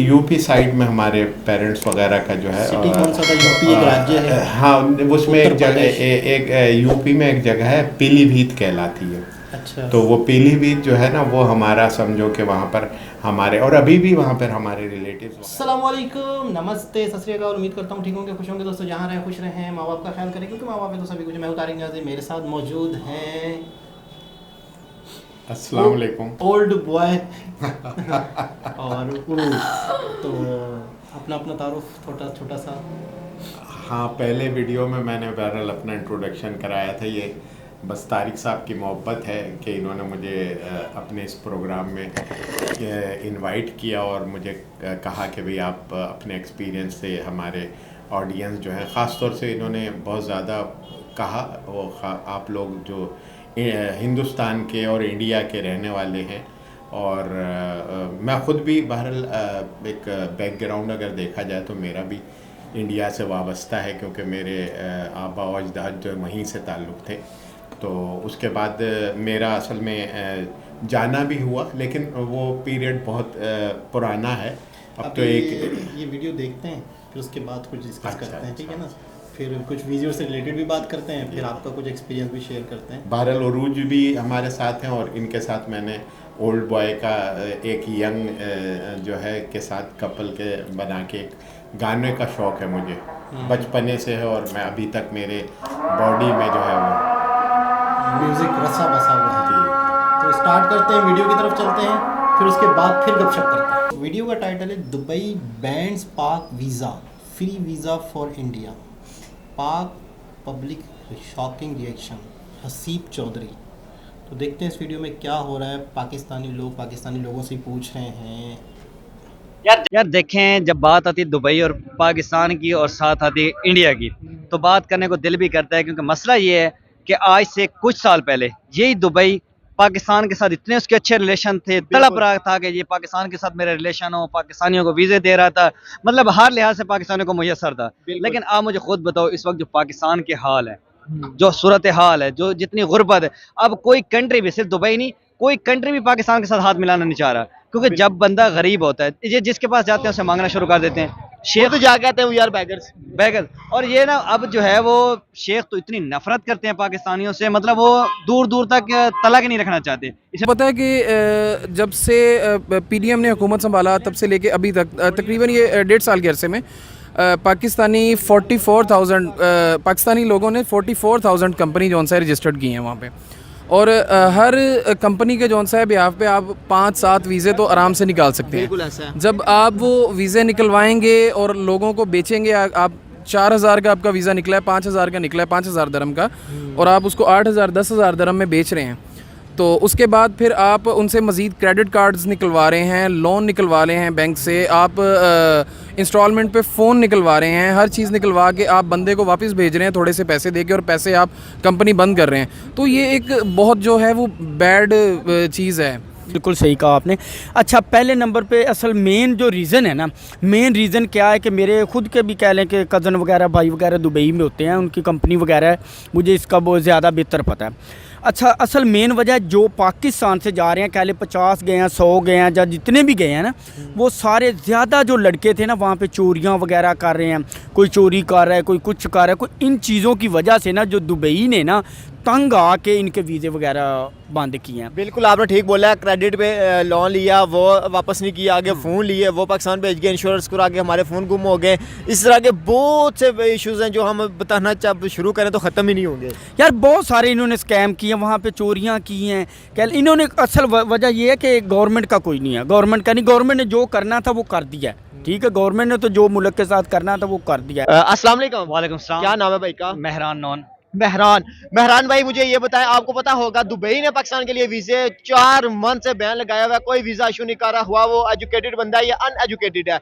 UP side में हमारे parents वगैरह का जो है। सिटी कौन सा था? यूपी एक राज्य है। हाँ, उसमें एक उत्तर जगह प्रदेश। एक यूपी में एक जगह है पीलीभीत कहलाती है। अच्छा। तो वो पीलीभीत जो है ना, वो हमारा समझो कि वहाँ पर हमारे, और अभी भी वहाँ पर हमारे रिलेटिव्स। अस्सलाम वालेकुम, नमस्ते, सत श्री अकाल। उम्मीद करता हूँ ठीक होंगे, खुश होंगे दोस्तों। जहाँ रहें खुश रहें, माँ बाप का ख्याल करें, क्योंकि माँ बाप है तो सभी कुछ। मैं तारिक नियाज़ी, मेरे साथ मौजूद हैं अस्सलाम वालेकुम। ओल्ड बॉय और उरूज। तो अपना अपना तारुफ छोटा छोटा सा। हाँ, पहले वीडियो में मैंने बहरहाल अपना इंट्रोडक्शन कराया था। ये बस तारिक साहब की मोहब्बत है कि इन्होंने मुझे अपने इस प्रोग्राम में इनवाइट किया और मुझे कहा कि भाई आप अपने एक्सपीरियंस से हमारे ऑडियंस जो है, ख़ास तौर से इन्होंने बहुत ज़्यादा कहा वो आप लोग जो हिंदुस्तान के और इंडिया के रहने वाले हैं, और मैं ख़ुद भी बहरहाल एक बैकग्राउंड अगर देखा जाए तो मेरा भी इंडिया से वाबस्ता है, क्योंकि मेरे आबा और अजदाद जो वहीं से ताल्लुक़ थे। तो उसके बाद मेरा असल में जाना भी हुआ, लेकिन वो पीरियड बहुत पुराना है। अब तो एक ये वीडियो देखते हैं, फिर उसके बाद कुछ डिस्कस अच्छा, करते हैं, ठीक है ना। अच्छा। फिर कुछ वीडियो से रिलेटेड भी बात करते हैं, फिर आपका कुछ एक्सपीरियंस भी शेयर करते हैं। बहरहाल उरूज भी हमारे साथ हैं, और इनके साथ मैंने ओल्ड बॉय का एक यंग जो है के साथ कपल के बना के एक गाने का शौक़ है मुझे, बचपने से है, और मैं अभी तक मेरे बॉडी में जो है वो म्यूज़िक रसा बसा हुआ है। जी। तो स्टार्ट करते हैं, वीडियो की तरफ चलते हैं, फिर उसके बाद फिर गपशप करते हैं। वीडियो का टाइटल है Dubai bans Pak visa, free visa for India, Pak public shocking reaction, Haseeb Chaudhary. तो देखते हैं इस वीडियो में क्या हो रहा है। पाकिस्तानी लोगों से पूछ रहे हैं। यार देखें, जब बात आती है दुबई और पाकिस्तान की और साथ आती है इंडिया की, तो बात करने को दिल भी करता है, क्योंकि मसला ये है कि आज से कुछ साल पहले यही दुबई पाकिस्तान के साथ इतने उसके अच्छे रिलेशन थे, तड़प रहा था कि ये पाकिस्तान के साथ मेरे रिलेशन हो, पाकिस्तानियों को वीज़े दे रहा था, मतलब हर लिहाज से पाकिस्तानियों को मुयसर था। लेकिन आप मुझे खुद बताओ, इस वक्त जो पाकिस्तान के हाल है, जो सूरत हाल है, जो जितनी गुर्बत है, अब कोई कंट्री भी, सिर्फ दुबई नहीं, कोई कंट्री भी पाकिस्तान के साथ हाथ मिलाना नहीं चाह रहा, क्योंकि जब बंदा गरीब होता है, ये जिसके पास जाते हैं उसे मांगना शुरू कर देते हैं। शेख तो जा कहते हैं यार बैगर्स बैगर, और ये ना अब जो है वो शेख तो इतनी नफरत करते हैं पाकिस्तानियों से, मतलब वो दूर दूर तक तलक नहीं रखना चाहते। इसे पता है कि जब से पीडीएम ने हुकूमत संभाला तब से लेके अभी तक तकरीबन ये 1.5 साल के अरसे में पाकिस्तानी 44,000 पाकिस्तानी लोगों ने 44,000 कंपनी जौन सा रजिस्टर्ड की हैं वहाँ पे, और हर कंपनी के जौन सा है बिहाफ पे आप 5-7 वीज़े तो आराम से निकाल सकते हैं। बिल्कुल ऐसा है। जब आप वो वीज़े निकलवाएंगे और लोगों को बेचेंगे, आप 4,000 का आपका वीज़ा निकला है, 5,000 का निकला है, 5,000 दरम का, और आप उसको 8,000 10,000 दरम में बेच रहे हैं, तो उसके बाद फिर आप उनसे मज़ीद क्रेडिट कार्ड्स निकलवा रहे हैं, लोन निकलवा रहे हैं बैंक से, आप इंस्टॉलमेंट पे फ़ोन निकलवा रहे हैं, हर चीज़ निकलवा के आप बंदे को वापस भेज रहे हैं थोड़े से पैसे देके, और पैसे आप कंपनी बंद कर रहे हैं। तो ये एक बहुत जो है वो बैड चीज़ है। बिल्कुल सही कहा आपने। अच्छा, पहले नंबर पे असल मेन जो रीज़न है ना, मेन रीज़न क्या है कि मेरे खुद के भी कह लें कि कज़न वगैरह, भाई वगैरह दुबई में होते हैं, उनकी कंपनी वगैरह है, मुझे इसका बहुत ज़्यादा बेहतर पता है। अच्छा, असल मेन वजह जो पाकिस्तान से जा रहे हैं, कह लें 50 गए हैं, 100 गए हैं, या जितने भी गए हैं ना, वो सारे ज़्यादा जो लड़के थे ना वहाँ पे चोरियाँ वगैरह कर रहे हैं, कोई चोरी कर रहा है, कोई कुछ कर रहा है, कोई इन चीज़ों की वजह से ना जो दुबई ने ना तंग आके इनके वीज़े वगैरह बंद किए हैं। बिल्कुल आपने ठीक बोला है। क्रेडिट पे लोन लिया, वो वापस नहीं किया, आगे फ़ोन लिए, वो पाकिस्तान भेज गए, इंश्योरेंस करा के हमारे फ़ोन गुम हो गए। इस तरह के बहुत से इश्यूज़ हैं जो हम बताना जब शुरू करें तो ख़त्म ही नहीं होंगे। यार बहुत सारे इन्होंने स्कैम किए, वहाँ पे चोरियाँ की हैं। क्या इन्होंने असल वजह ये है कि गवर्नमेंट का कोई नहीं है, गवर्नमेंट का नहीं, गवर्नमेंट ने जो करना था वो कर दिया है, ठीक है। गवर्नमेंट ने तो जो मुल्क के साथ करना था वो कर दिया है। अस्सलाम वालेकुम। वालेकुम सलाम। क्या नाम है भाई का? मेहरान नॉन। मेहरान भाई, मुझे ये बताएं, आपको पता होगा दुबई ने पाकिस्तान के लिए वीज़े 4 मंथ से बैन लगाया हुआ है, कोई वीज़ा इशू नहीं कर रहा, हुआ वो एजुकेटेड बंदा है या अनएजुकेटेड है।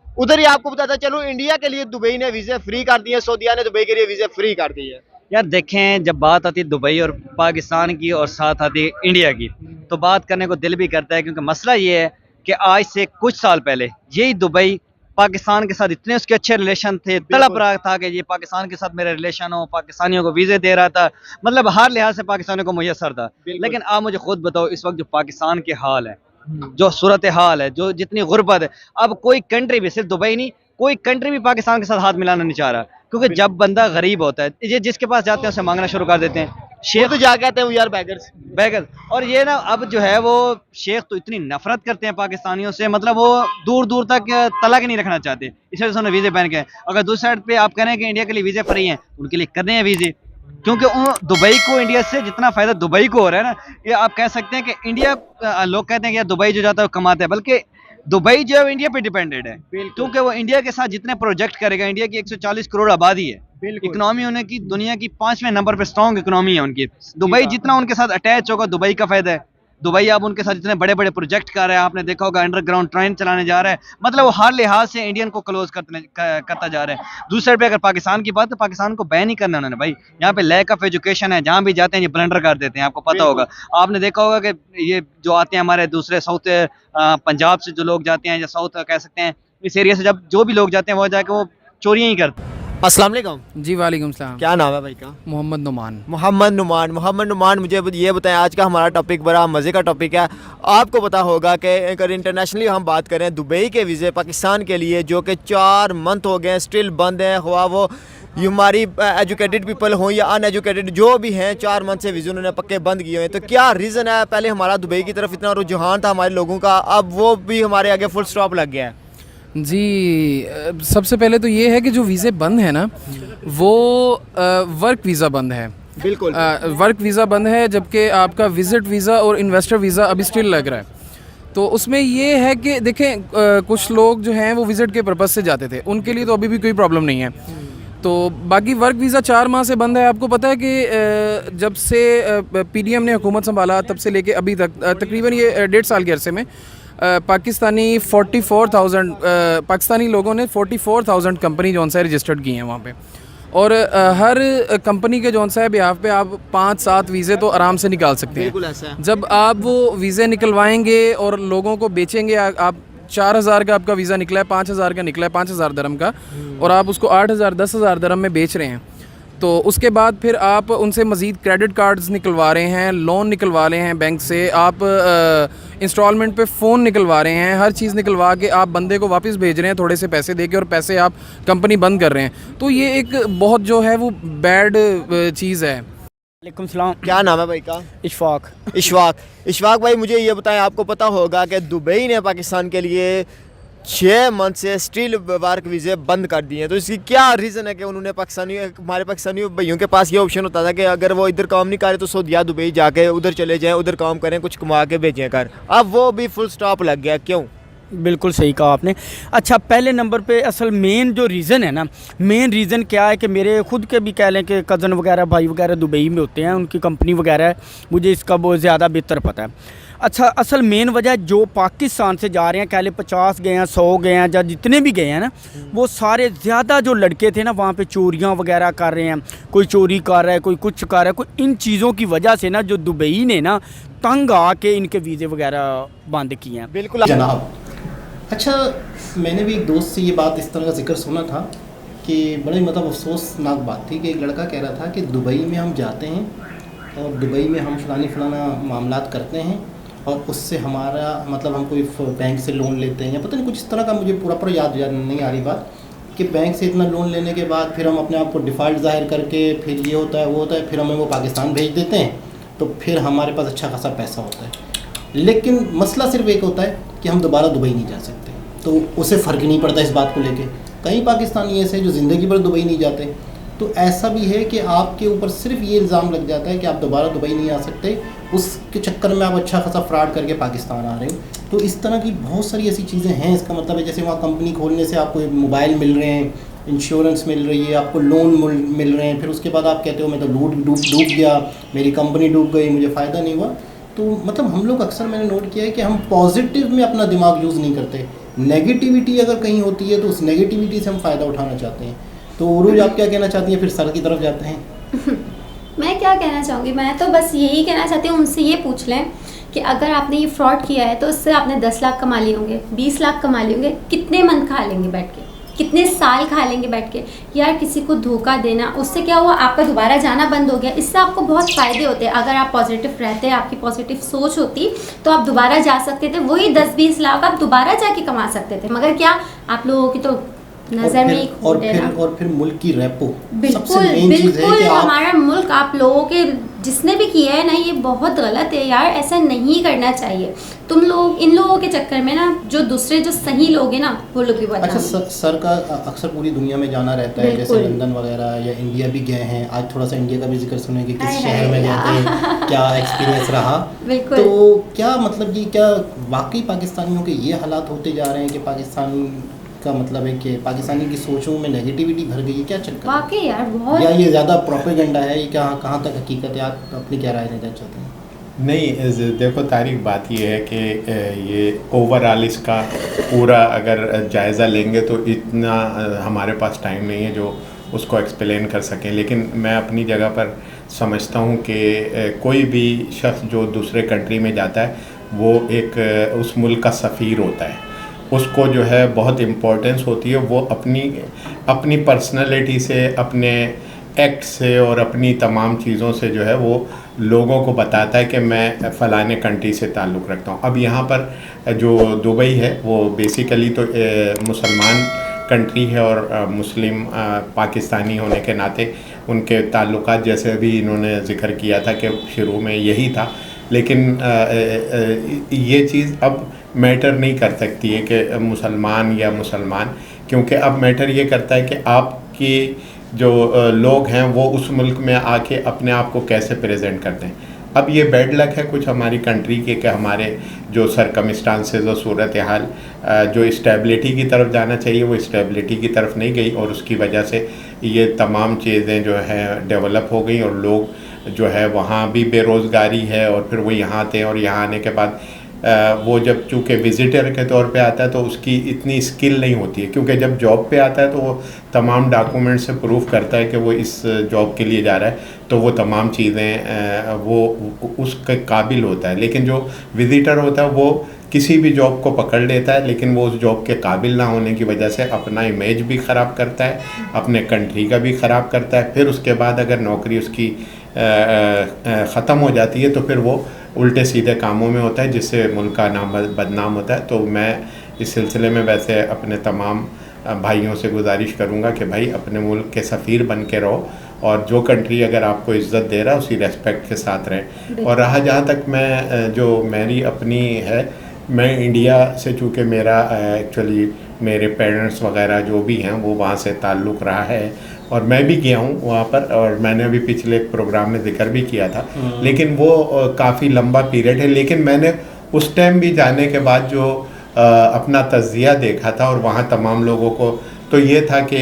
उधर ही आपको बताता चलो, इंडिया के लिए दुबई ने वीज़े फ्री कर दिए, सऊदीया ने दुबई के लिए वीज़े फ्री कर दिए। यार देखें, जब बात आती है दुबई और पाकिस्तान की और साथ आती है इंडिया की, तो बात करने को दिल भी करता है, क्योंकि मसला ये है कि आज से कुछ साल पहले यही दुबई पाकिस्तान के साथ इतने उसके अच्छे रिलेशन थे, तड़प रहा था कि ये पाकिस्तान के साथ मेरे रिलेशन हो, पाकिस्तानियों को वीज़े दे रहा था, मतलब हर लिहाज से पाकिस्तानियों को मुयसर था। लेकिन आप मुझे खुद बताओ, इस वक्त जो पाकिस्तान के हाल है, जो सूरत हाल है, जो जितनी गुर्बत है, अब कोई कंट्री भी, सिर्फ दुबई नहीं, कोई कंट्री भी पाकिस्तान के साथ हाथ मिलाना नहीं चाह रहा, क्योंकि जब बंदा गरीब होता है, ये जिसके पास जाते हैं उससे मांगना शुरू कर देते हैं। वो शेख तो जा कहते हैं वी आर बैगर्स। बैगल, और ये ना अब जो है वो शेख तो इतनी नफरत करते हैं पाकिस्तानियों से, मतलब वो दूर दूर तक तलाक नहीं रखना चाहते, इस वजह से उन्होंने वीजे बैन किए। अगर दूसरी साइड पे आप कह रहे हैं कि इंडिया के लिए वीजे फ्री हैं, उनके लिए करने हैं वीजे, क्योंकि दुबई को इंडिया से जितना फायदा दुबई को हो रहा है ना, ये आप कह सकते हैं कि इंडिया, लोग कहते हैं कि यार दुबई जो जाता है वो कमाता है, बल्कि दुबई जो है वो इंडिया पे डिपेंडेड है, क्योंकि वो इंडिया के साथ जितने प्रोजेक्ट करेगा, इंडिया की 140 करोड़ आबादी है, इकोनॉमी उन्हें की दुनिया की 5वें नंबर पे स्ट्रॉन्ग इकोनॉमी है उनकी। दुबई जितना उनके साथ अटैच होगा, दुबई का फायदा है। दुबई अब उनके साथ इतने बड़े बड़े प्रोजेक्ट कर रहा है, आपने देखा होगा अंडरग्राउंड ट्रेन चलाने जा रहा है, मतलब वो हर लिहाज से इंडियन को क्लोज करता जा रहा है। दूसरी साइड पे अगर पाकिस्तान की बात, तो पाकिस्तान को बैन ही करना उन्होंने भाई, यहाँ पे लैक ऑफ एजुकेशन है, जहाँ भी जाते हैं ये ब्लंडर कर देते हैं, आपको पता होगा। आपने देखा होगा कि ये जो आते हैं हमारे दूसरे साउथ पंजाब से जो लोग जाते हैं, या साउथ कह सकते हैं इस एरिया से, जब जो भी लोग जाते हैं वो जाके वो चोरियां ही करते हैं। अस्सलाम वालेकुम। जी वालेकुम सलाम। क्या नाम है भाई का? मोहम्मद नुमान। मोहम्मद नुमान, मुझे ये बताएं, आज का हमारा टॉपिक बड़ा मज़े का टॉपिक है। आपको पता होगा कि अगर इंटरनेशनली हम बात करें, दुबई के वीज़े पाकिस्तान के लिए जो कि 4 मंथ हो गए स्टिल बंद हैं, हुआ वो ये हमारी एजुकेटेड पीपल हों या अनएजुकेटेड जो भी हैं, 4 मंथ से वीज़े उन्होंने पक्के बंद किए हैं। तो क्या रीज़न है? पहले हमारा दुबई की तरफ इतना रुझान था हमारे लोगों का, अब वो भी हमारे आगे फुल स्टॉप लग गया है। जी, सबसे पहले तो ये है कि जो वीज़े बंद है ना, वो वर्क वीज़ा बंद है। बिल्कुल वर्क वीज़ा बंद है, जबकि आपका विज़िट वीज़ा और इन्वेस्टर वीज़ा अभी स्टिल लग रहा है। तो उसमें ये है कि देखें, कुछ लोग जो हैं वो विज़िट के पर्पज़ से जाते थे, उनके लिए तो अभी भी कोई प्रॉब्लम नहीं है। तो बाकी वर्क वीज़ा 4 माह से बंद है। आपको पता है कि जब से PDM ने हुकूमत संभाला तब से लेके अभी तक तकरीबन ये 1.5 साल के अरसे में पाकिस्तानी 44,000 पाकिस्तानी लोगों ने 44,000 कंपनी जौन सा रजिस्टर्ड की हैं वहाँ पे, और हर कंपनी के जौन सा है बिहाफ पे आप 5-7 वीज़े तो आराम से निकाल सकते हैं। बिल्कुल ऐसा है। जब आप वो वीज़े निकलवाएंगे और लोगों को बेचेंगे, आप 4,000 का आपका वीज़ा निकला है, 5,000 का निकला है, 5,000 दरम का, और आप उसको 8,000 10,000 दरम में बेच रहे हैं, तो उसके बाद फिर आप उनसे मज़ीद क्रेडिट कार्ड्स निकलवा रहे हैं, लोन निकलवा रहे हैं बैंक से, आप इंस्टॉलमेंट पे फ़ोन निकलवा रहे हैं, हर चीज़ निकलवा के आप बंदे को वापस भेज रहे हैं थोड़े से पैसे दे के, और पैसे आप कंपनी बंद कर रहे हैं। तो ये एक बहुत जो है वो बैड चीज़ है। वालेकुम सलाम। क्या नाम है भाई का? इशफाक भाई, मुझे ये बताएं, आपको पता होगा कि दुबई ने पाकिस्तान के लिए 6 मंथ से स्टिल वर्क वीज़े बंद कर दिए हैं। तो इसकी क्या रीज़न है कि उन्होंने हमारे पाकिस्तानी भाइयों के पास ये ऑप्शन होता था कि अगर वो इधर काम नहीं करे तो सऊदीया दुबई जाके उधर चले जाएं, उधर काम करें, कुछ कमा के भेजें कर, अब वो भी फुल स्टॉप लग गया, क्यों? बिल्कुल सही कहा आपने। अच्छा, पहले नंबर पे असल मेन जो रीज़न है ना, मेन रीज़न क्या है कि मेरे खुद के भी कह लें कि कज़न वगैरह भाई वगैरह दुबई में होते हैं, उनकी कंपनी वगैरह है, मुझे इसका बहुत ज़्यादा बेहतर पता है। अच्छा, असल मेन वजह जो पाकिस्तान से जा रहे हैं, कह लें 50 गए हैं, 100 गए हैं, या जितने भी गए हैं ना, वो सारे ज़्यादा जो लड़के थे ना वहाँ पे चोरियाँ वगैरह कर रहे हैं, कोई चोरी कर रहा है, कोई कुछ कर रहा है, कोई इन चीज़ों की वजह से ना जो दुबई ने ना तंग आके इनके वीज़े वगैरह बंद किए हैं। बिल्कुल जनाब। अच्छा, मैंने भी एक दोस्त से ये बात इस तरह का जिक्र सुना था कि बड़ी मतलब अफसोसनाक बात थी कि एक लड़का कह रहा था कि दुबई में हम जाते हैं और दुबई में हम फलाना मामलात करते हैं, और उससे हमारा मतलब हम कोई बैंक से लोन लेते हैं, या पता नहीं कुछ इस तरह का, मुझे पूरा याद नहीं आ रही बात, कि बैंक से इतना लोन लेने के बाद फिर हम अपने आप को डिफ़ॉल्ट ज़ाहिर करके फिर ये होता है वो होता है, फिर हमें वो पाकिस्तान भेज देते हैं, तो फिर हमारे पास अच्छा खासा पैसा होता है। लेकिन मसला सिर्फ एक होता है कि हम दोबारा दुबई नहीं जा सकते, तो उसे फ़र्क नहीं पड़ता इस बात को लेके। कई पाकिस्तानी ऐसे जो ज़िंदगी भर दुबई नहीं जाते, तो ऐसा भी है कि आपके ऊपर सिर्फ ये इल्ज़ाम लग जाता है कि आप दोबारा दुबई नहीं आ सकते, उसके चक्कर में आप अच्छा खासा फ्रॉड करके पाकिस्तान आ रहे हो। तो इस तरह की बहुत सारी ऐसी चीज़ें हैं। इसका मतलब है जैसे वहाँ कंपनी खोलने से आपको मोबाइल मिल रहे हैं, इंश्योरेंस मिल रही है, आपको लोन मिल रहे हैं, फिर उसके बाद आप कहते हो मैं तो डूब गया, मेरी कंपनी डूब गई, मुझे फ़ायदा नहीं हुआ। तो मतलब हम लोग अक्सर मैंने नोट किया है कि हम पॉजिटिव में अपना दिमाग यूज़ नहीं करते, नेगेटिविटी अगर कहीं होती है तो उस नेगेटिविटी से हम फ़ायदा उठाना चाहते हैं। तो उरूज, आप क्या कहना चाहती हैं? फिर सर की तरफ जाते हैं। मैं क्या कहना चाहूँगी, मैं तो बस यही कहना चाहती हूँ, उनसे ये पूछ लें कि अगर आपने ये फ्रॉड किया है तो उससे आपने 10 लाख कमा लिए होंगे, 20 लाख कमा लिए होंगे, कितने मन खा लेंगे बैठ के? कितने साल खा लेंगे बैठ के। यार किसी को धोखा देना, उससे क्या हुआ, आपका दोबारा जाना बंद हो गया। इससे आपको बहुत फ़ायदे होते हैं। अगर आप पॉजिटिव रहते, आपकी पॉजिटिव सोच होती तो आप दोबारा जा सकते थे, वही 10-20 लाख आप दोबारा जाके कमा सकते थे। मगर क्या, आप लोगों की तो नजर में ही और खोटे ना। फिर मुल्क की रेपो बिल्कुल बिल्कुल, आप मुल्क, आप लोगों के जिसने भी किया है ना, ये बहुत गलत है यार, ऐसा नहीं करना चाहिए। तुम लोग इन लोगों के चक्कर में ना, जो दूसरे जो सही लोग हैं ना, वो लोग भी बदनाम। अच्छा, सर का अक्सर पूरी दुनिया में जाना रहता है, जैसे लंदन वगैरह या इंडिया भी गए हैं। आज थोड़ा सा इंडिया का भी जिक्र सुने कि किस शहर में गए थे, क्या एक्सपीरियंस रहा। बिल्कुल। तो क्या मतलब ये क्या वाकई पाकिस्तानियों के ये हालात होते जा रहे हैं कि पाकिस्तान का मतलब है कि पाकिस्तानी की सोचों में नेगेटिविटी भर गई है, क्या चक्कर वाकई यार बहुत, या ये ज़्यादा प्रोपेगेंडा है, ये कहाँ तक हकीकत है? आप अपनी क्या राय देना चाहते हैं? नहीं, देखो तारिक, बात ये है कि ये ओवरऑल इसका पूरा अगर जायज़ा लेंगे तो इतना हमारे पास टाइम नहीं है जो उसको एक्सप्लेन कर सकें। लेकिन मैं अपनी जगह पर समझता हूँ कि कोई भी शख्स जो दूसरे कंट्री में जाता है वो एक उस मुल्क का सफ़ीर होता है। उसको जो है बहुत इम्पोर्टेंस होती है। वो अपनी पर्सनालिटी से, अपने एक्ट से और अपनी तमाम चीज़ों से जो है वो लोगों को बताता है कि मैं फ़लाने कंट्री से ताल्लुक़ रखता हूँ। अब यहाँ पर जो दुबई है वो बेसिकली तो मुसलमान कंट्री है और मुस्लिम पाकिस्तानी होने के नाते उनके ताल्लुकात, जैसे अभी इन्होंने ज़िक्र किया था कि शुरू में यही था, लेकिन ये चीज़ अब मैटर नहीं कर सकती है कि मुसलमान या मुसलमान, क्योंकि अब मैटर ये करता है कि आपकी जो लोग हैं वो उस मुल्क में आके अपने आप को कैसे प्रेजेंट करते हैं। अब ये बैड लक है कुछ हमारी कंट्री के कि हमारे जो सरकमस्टांसेस और सूरत हाल जो स्टेबिलिटी की तरफ जाना चाहिए वो स्टेबिलिटी की तरफ नहीं गई, और उसकी वजह से ये तमाम चीज़ें जो हैं डेवलप हो गई और लोग जो है वहाँ भी बेरोज़गारी है, और फिर वो यहाँ आते हैं और यहाँ आने के बाद वो जब चूँकि विज़िटर के तौर पे आता है तो उसकी इतनी स्किल नहीं होती है, क्योंकि जब जॉब पे आता है तो वो तमाम डॉक्यूमेंट से प्रूफ करता है कि वो इस जॉब के लिए जा रहा है, तो वो तमाम चीज़ें वो उसके काबिल होता है। लेकिन जो विज़िटर होता है वो किसी भी जॉब को पकड़ लेता है, लेकिन वो उस जॉब के काबिल ना होने की वजह से अपना इमेज भी ख़राब करता है, अपने कंट्री का भी ख़राब करता है। फिर उसके बाद अगर नौकरी उसकी ख़त्म हो जाती है तो फिर वो उल्टे सीधे कामों में होता है, जिससे मुल्क का नाम बदनाम होता है। तो मैं इस सिलसिले में वैसे अपने तमाम भाइयों से गुजारिश करूँगा कि भाई अपने मुल्क के सफ़ीर बन के रहो, और जो कंट्री अगर आपको इज़्ज़त दे रहा है उसी रेस्पेक्ट के साथ रहें। और रहा जहाँ तक मैं जो मेरी अपनी है, मैं इंडिया से, चूँकि मेरा एक्चुअली मेरे पेरेंट्स वगैरह जो भी हैं वो वहाँ से ताल्लुक़ रहा है, और मैं भी गया हूँ वहाँ पर, और मैंने अभी पिछले प्रोग्राम में जिक्र भी किया था। लेकिन वो काफ़ी लंबा पीरियड है। लेकिन मैंने उस टाइम भी जाने के बाद जो अपना तज़किया देखा था और वहाँ तमाम लोगों को, तो ये था कि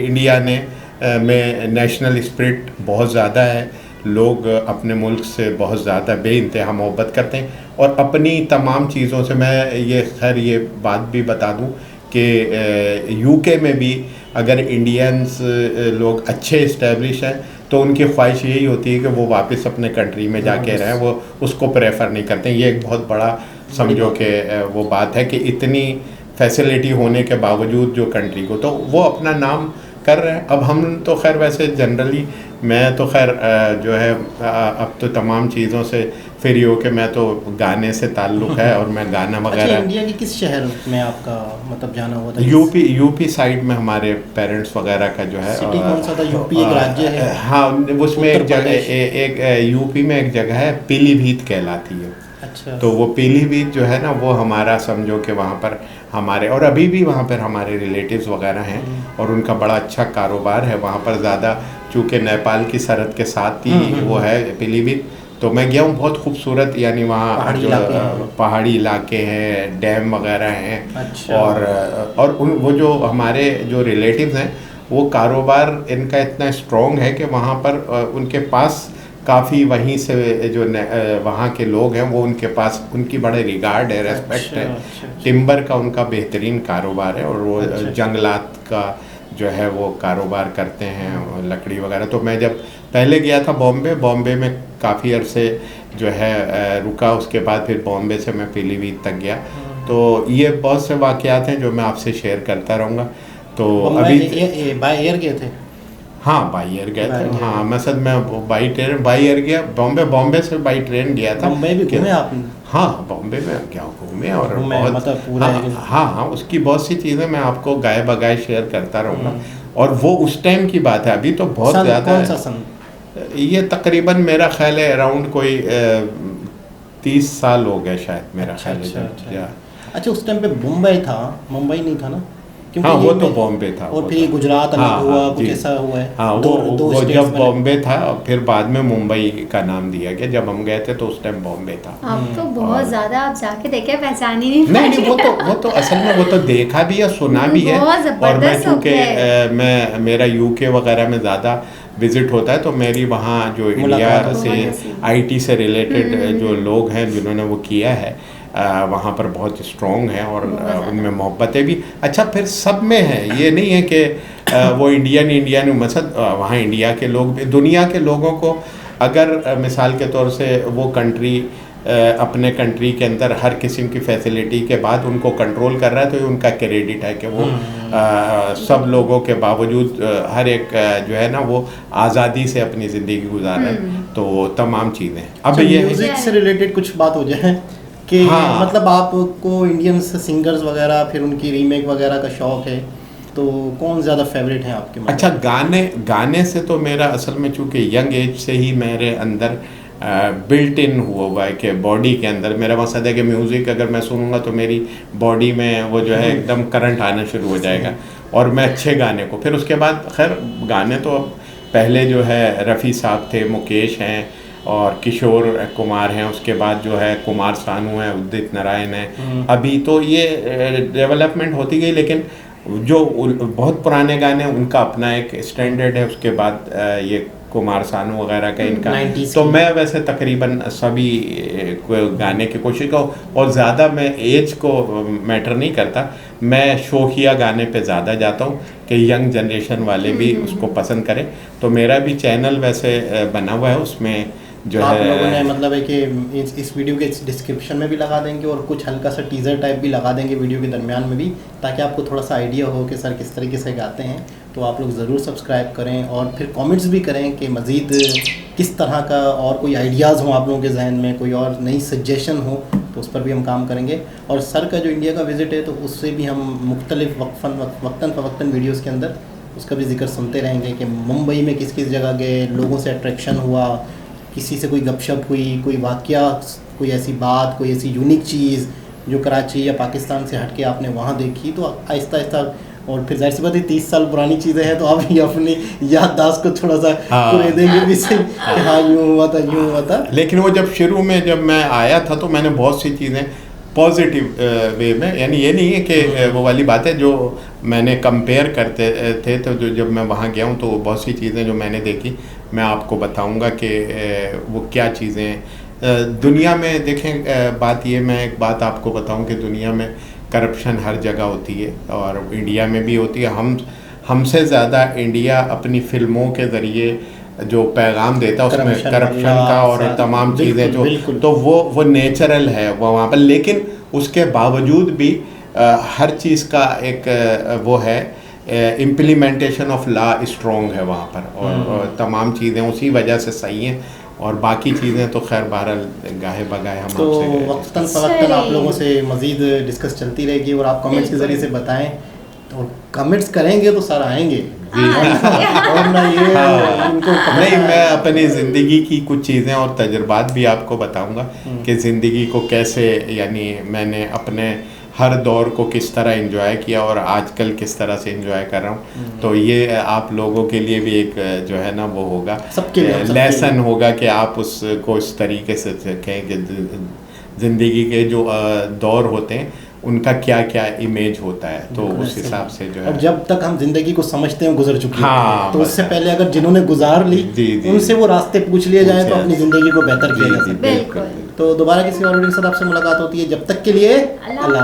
इंडिया में नेशनल स्पिरिट बहुत ज़्यादा है, लोग अपने मुल्क से बहुत ज़्यादा बेइंतहा मोहब्बत करते हैं, और अपनी तमाम चीज़ों से मैं ये खैर ये बात भी बता दूँ कि यूके में भी अगर इंडियंस लोग अच्छे इस्टेब्लिश हैं तो उनकी ख्वाहिश यही होती है कि वो वापस अपने कंट्री में जाके रहें, वो उसको प्रेफर नहीं करते। ये एक बहुत बड़ा समझो कि वो बात है कि इतनी फैसिलिटी होने के बावजूद जो कंट्री को, तो वो अपना नाम कर रहे हैं। अब हम तो खैर वैसे जनरली मैं तो खैर जो है अब तो तमाम चीज़ों से फ्री हो के मैं तो गाने से ताल्लुक़ है और मैं गाना वगैरह। अच्छा, इंडिया के किस शहर में आपका मतलब जाना हुआ था? यूपी साइड में हमारे पेरेंट्स वगैरह का जो है। सिटी कौन सा था? यूपी एक राज्य है। हाँ, उसमें एक जगह एक यूपी में एक जगह है पीलीभीत कहलाती है। अच्छा। तो वो पीलीभीत जो है ना वो हमारा समझो कि वहाँ पर हमारे, और अभी भी वहाँ पर हमारे रिलेटिव्स वगैरह हैं और उनका बड़ा अच्छा कारोबार है वहाँ पर। ज़्यादा चूँकि नेपाल की सरहद के साथ ही वो है पीलीभीत, तो मैं गया हूँ। बहुत खूबसूरत, यानी वहाँ पहाड़ी इलाके हैं, डैम वगैरह हैं। अच्छा। और वो जो हमारे जो रिलेटिव्स हैं वो कारोबार इनका इतना स्ट्रॉन्ग है कि वहाँ पर उनके पास काफ़ी वहीं से जो वहाँ के लोग हैं वो उनके पास उनकी बड़े रिगार्ड है, रेस्पेक्ट है। टिम्बर का उनका बेहतरीन कारोबार है, और वो जंगलात का जो है वो कारोबार करते हैं, लकड़ी वगैरह। तो मैं जब पहले गया था बॉम्बे में काफ़ी अरसे जो है रुका, उसके बाद फिर बॉम्बे से मैं पीलीभीत तक गया। तो ये बहुत से वाक़यात हैं जो मैं आपसे शेयर करता रहूँगा। तो बम्बई अभी बाय एयर गए थे? हाँ बाई एयर गया By था। air। हाँ मसद मैं बाई एयर गया, बॉम्बे से बाई ट्रेन गया था। बम्बई भी कि- घूमे आपने? हाँ बॉम्बे में क्या घूमे और घूमे, बहुत मतलब पूरा हाँ, एक- हाँ हाँ उसकी बहुत सी चीज़ें मैं आपको गाय बगाए शेयर करता रहूँगा। और वो उस टाइम की बात है, अभी तो बहुत सन ज़्यादा कौन है। सा सन? ये तकरीबन मेरा ख्याल है अराउंड कोई 30 साल हो गए शायद मेरा ख्याल है जब- या- अच्छा उस टाइम पे मुंबई था, मुंबई नहीं था ना? क्योंकि हाँ ये वो तो में- बॉम्बे था। और वो फिर ये था। गुजरात अलग हाँ, हुआ, हाँ, कुछ जी। ऐसा हुआ है। हाँ दो वो states जब बने। बॉम्बे था फिर बाद में मुंबई का नाम दिया गया। जब हम गए थे तो उस टाइम बॉम्बे था। आप तो बहुत और- ज्यादा आप जाके देखे पहचान ही नहीं नहीं नहीं वो तो असल में वो तो देखा भी है, सुना भी है। बहुत और मैं जबरदस्त हो चूँकि गया मैं मेरा यूके वगैरह में ज़्यादा विजिट होता है, तो मेरी वहाँ जो इंडिया मुलाकात होती से है। आईटी से रिलेटेड जो लोग हैं जिन्होंने वो किया है वहाँ पर बहुत स्ट्रॉन्ग है और उनमें मोहब्बतें भी अच्छा फिर सब में है। ये नहीं है कि वो इंडियन मसद वहाँ इंडिया के लोग भी, दुनिया के लोगों को अगर मिसाल के तौर से वो कंट्री अपने कंट्री के अंदर हर किस्म की फैसिलिटी के बाद उनको कंट्रोल कर रहा है, तो ये उनका क्रेडिट है कि वो सब लोगों के बावजूद हर एक जो है ना वो आज़ादी से अपनी ज़िंदगी गुजार रहे हैं। तो तमाम चीज़ें अब अच्छा, ये है म्यूजिक से रिलेटेड कुछ बात हो जाए कि हाँ। मतलब आपको इंडियन सिंगर्स वगैरह फिर उनकी रीमेक वगैरह का शौक है, तो कौन ज़्यादा फेवरेट है आपके मतलब? अच्छा गाने से तो मेरा असल में चूँकि यंग एज से ही मेरे अंदर बिल्ट इन हुआ है कि बॉडी के अंदर मेरा मकसद है कि म्यूज़िक अगर मैं सुनूंगा तो मेरी बॉडी में वो जो है एकदम करंट आना शुरू हो जाएगा और मैं अच्छे गाने को फिर उसके बाद खैर गाने तो अब पहले जो है रफ़ी साहब थे, मुकेश हैं और किशोर कुमार हैं, उसके बाद जो है कुमार सानू है, उदित नारायण है। अभी तो ये डेवलपमेंट होती गई, लेकिन जो बहुत पुराने गाने हैं उनका अपना एक स्टैंडर्ड है। उसके बाद ये कुमार सानू वगैरह का इनका 90s तो की। मैं वैसे तकरीबन सभी गाने की कोशिश करूँ और ज़्यादा मैं एज को मैटर नहीं करता, मैं शौकिया गाने पे ज़्यादा जाता हूँ कि यंग जनरेशन वाले भी उसको पसंद करें। तो मेरा भी चैनल वैसे बना हुआ है, उसमें जो आप है लोगों ने मतलब है कि इस वीडियो के डिस्क्रिप्शन में भी लगा देंगे और कुछ हल्का सा टीज़र टाइप भी लगा देंगे वीडियो के दरमियान में भी, ताकि आपको थोड़ा सा आइडिया हो कि सर किस तरीके से गाते हैं। तो आप लोग ज़रूर सब्सक्राइब करें और फिर कमेंट्स भी करें कि मज़ीद किस तरह का और कोई आइडियाज़ हो आप लोगों के जहन में, कोई और नई सजेशन हो तो उस पर भी हम काम करेंगे। और सर का जो इंडिया का विज़िट है तो उससे भी हम मुख्तलिफ वक्तन फ़वक्तन वीडियोज़ के अंदर उसका भी जिक्र सुनते रहेंगे कि मुंबई में किस किस जगह गए, लोगों से अट्रैक्शन हुआ, किसी से कोई गपशप हुई, कोई वाक़या, कोई ऐसी बात, कोई ऐसी यूनिक चीज़ जो कराची या पाकिस्तान से हट के आपने वहाँ देखी। तो आहिस्ता आहिस्ता और फिर जाहिर सी बात है 30 साल पुरानी चीज़ें हैं तो आप ये अपनी याददाश्त को थोड़ा सा पूरे देंगे भी सही कि हाँ यूँ हुआ था, यूँ हुआ था। लेकिन वो जब शुरू में जब मैं आया था तो मैंने बहुत सी चीज़ें पॉजिटिव वे में, यानी ये नहीं है कि वो वाली बात है जो मैंने कंपेयर करते थे, तो जो जब मैं वहाँ गया हूँ तो बहुत सी चीज़ें जो मैंने देखी मैं आपको बताऊँगा कि वो क्या चीज़ें दुनिया में देखें। बात ये, मैं एक बात आपको बताऊँ कि दुनिया में करप्शन हर जगह होती है और इंडिया में भी होती है। हमसे ज़्यादा इंडिया अपनी फिल्मों के ज़रिए जो पैगाम देता है उसमें करप्शन का और तमाम चीज़ें जो तो वो नेचुरल है वो वहाँ पर। लेकिन उसके बावजूद भी हर चीज़ का एक वो है इम्प्लीमेंटेशन ऑफ लॉ स्ट्रॉन्ग है वहाँ पर और तमाम चीज़ें उसी वजह से सही हैं और बाकी चीज़ें तो खैर बहरहाल गाहे बगाए हम तो आपसे वक्तन फ़वक्तन आप लोगों से मज़ीद डिस्कस चलती रहेगी और आप कमेंट्स के ज़रिए से बताएं। तो कमेंट्स करेंगे तो सर आएंगे और ना ये इनको नहीं, मैं अपनी ज़िंदगी की कुछ चीज़ें और तजुर्बात भी आपको बताऊंगा कि ज़िंदगी को कैसे, यानी मैंने अपने हर दौर को किस तरह एंजॉय किया और आजकल किस तरह से एंजॉय कर रहा हूँ। तो ये आप लोगों के लिए भी एक जो है ना वो होगा, सबके लिए लेसन होगा कि आप उसको इस तरीके से सीखें कि ज़िंदगी के जो दौर होते हैं उनका क्या क्या इमेज होता है, तो उस हिसाब से जो है। और जब तक हम जिंदगी को समझते हैं गुजर चुकी हाँ, है, तो उससे पहले अगर जिन्होंने गुजार ली उनसे वो रास्ते पूछ लिए जाए तो अपनी ज़िंदगी को बेहतर किया जा सकता है। बिल्कुल। तो दोबारा किसी और वीडियो के साथ आपसे मुलाकात होती है, जब तक के लिए अल्लाह।